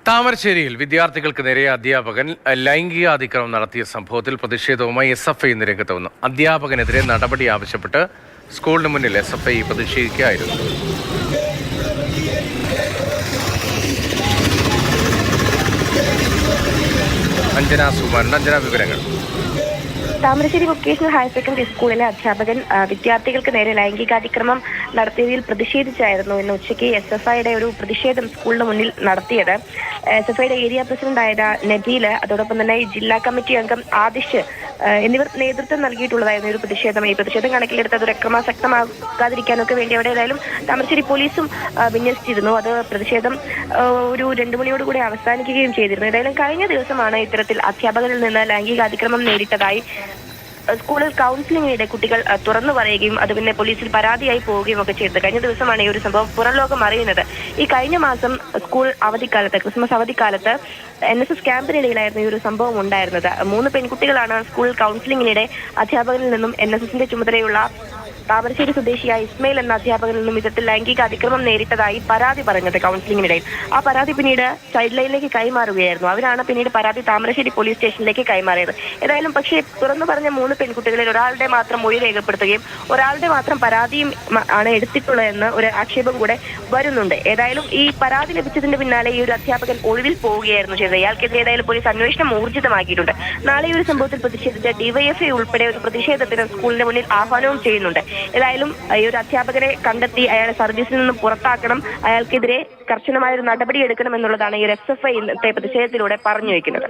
താമരശ്ശേരിയിൽ വിദ്യാർത്ഥികൾക്ക് നേരെ അധ്യാപകൻ ലൈംഗിക അതിക്രമം നടത്തിയ സംഭവത്തിൽ പ്രതിഷേധവുമായി SFI ഇന്ന് രംഗത്ത് വന്നു. അധ്യാപകനെതിരെ നടപടി ആവശ്യപ്പെട്ട് സ്കൂളിന് മുന്നിൽ SFI പ്രതിഷേധിക്കുകയായിരുന്നു. അഞ്ജന വിവരങ്ങൾ. താമരശ്ശേരി വൊക്കേഷണൽ ഹയർ സെക്കൻഡറി സ്കൂളിലെ അധ്യാപകൻ വിദ്യാർത്ഥികൾക്ക് നേരെ ലൈംഗികാതിക്രമം നടത്തിയതിൽ പ്രതിഷേധിച്ചായിരുന്നു ഇന്ന് ഉച്ചയ്ക്ക് SFIയുടെ ഒരു പ്രതിഷേധം സ്കൂളിന് മുന്നിൽ നടത്തിയത്. SFIയുടെ ഏരിയ പ്രസിഡന്റായ നബീല്, അതോടൊപ്പം തന്നെ ജില്ലാ കമ്മിറ്റി അംഗം ആദിഷ് എന്നിവർ നേതൃത്വം നൽകിയിട്ടുള്ളതായിരുന്നു ഒരു പ്രതിഷേധം. ഈ പ്രതിഷേധം കണക്കിലെടുത്ത് അതൊരു അക്രമാസക്തമാകാതിരിക്കാനൊക്കെ വേണ്ടി അവിടെ ഏതായാലും താമരശ്ശേരി പോലീസും വിന്യസിച്ചിരുന്നു. അത് പ്രതിഷേധം ഒരു 2 മണിയോടുകൂടി അവസാനിക്കുകയും ചെയ്തിരുന്നു. ഏതായാലും കഴിഞ്ഞ ദിവസമാണ് ഇത്തരത്തിൽ അധ്യാപകരിൽ നിന്ന് ലൈംഗികാതിക്രമം നേരിട്ടതായി സ്കൂളിൽ കൗൺസിലിംഗിനിടെ കുട്ടികൾ തുറന്നു പറയുകയും അത് പിന്നെ പോലീസിൽ പരാതിയായി പോവുകയും ഒക്കെ ചെയ്തത്. കഴിഞ്ഞ ദിവസമാണ് ഈ ഒരു സംഭവം പുറം ലോകം അറിയുന്നത്. ഈ കഴിഞ്ഞ മാസം സ്കൂൾ അവധിക്കാലത്ത്, ക്രിസ്മസ് അവധിക്കാലത്ത് NSS ക്യാമ്പിനിടയിലായിരുന്നു ഈ ഒരു സംഭവം ഉണ്ടായിരുന്നത്. 3 പെൺകുട്ടികളാണ് സ്കൂൾ കൗൺസിലിംഗിനിടെ അധ്യാപകരിൽ നിന്നും NSSന്റെ ചുമതലയുള്ള താമരശ്ശേരി സ്വദേശിയായ ഇസ്മയിൽ എന്ന അധ്യാപകരിൽ നിന്നും ഇത്തരത്തിൽ ലൈംഗിക അതിക്രമം നേരിട്ടതായി പരാതി പറഞ്ഞത് കൗൺസിലിംഗിനിടയിൽ. ആ പരാതി പിന്നീട് ചൈൽഡ് ലൈനിലേക്ക് കൈമാറുകയായിരുന്നു. അവരാണ് പിന്നീട് പരാതി താമരശ്ശേരി പോലീസ് സ്റ്റേഷനിലേക്ക് കൈമാറിയത്. ഏതായാലും പക്ഷേ തുറന്നു പറഞ്ഞ 3 പെൺകുട്ടികളിൽ ഒരാളുടെ മാത്രം മൊഴി രേഖപ്പെടുത്തുകയും ഒരാളുടെ മാത്രം പരാതിയും ആണ് എടുത്തിട്ടുള്ളതെന്ന് ഒരു ആക്ഷേപം കൂടെ വരുന്നുണ്ട്. ഏതായാലും ഈ പരാതി ലഭിച്ചതിന്റെ പിന്നാലെ ഈ ഒരു അധ്യാപകൻ ഒഴിവിൽ പോവുകയായിരുന്നു ചെയ്തത്. ഇയാൾക്കെതിരെ ഏതായാലും പോലീസ് അന്വേഷണം ഊർജിതമാക്കിയിട്ടുണ്ട്. നാളെ ഈ ഒരു സംഭവത്തിൽ പ്രതിഷേധിച്ച DYFI ഉൾപ്പെടെ ഒരു പ്രതിഷേധത്തിന് സ്കൂളിന് മുന്നിൽ ആഹ്വാനവും ചെയ്യുന്നുണ്ട്. ഏതായാലും ഈ ഒരു അധ്യാപകരെ കണ്ടെത്തി അയാളെ സർവീസിൽ നിന്നും പുറത്താക്കണം, അയാൾക്കെതിരെ കർശനമായ ഒരു നടപടി എടുക്കണം എന്നുള്ളതാണ് ഈ ഒരു SFI ഇന്നത്തെ പ്രതിഷേധത്തിലൂടെ പറഞ്ഞു വയ്ക്കുന്നത്.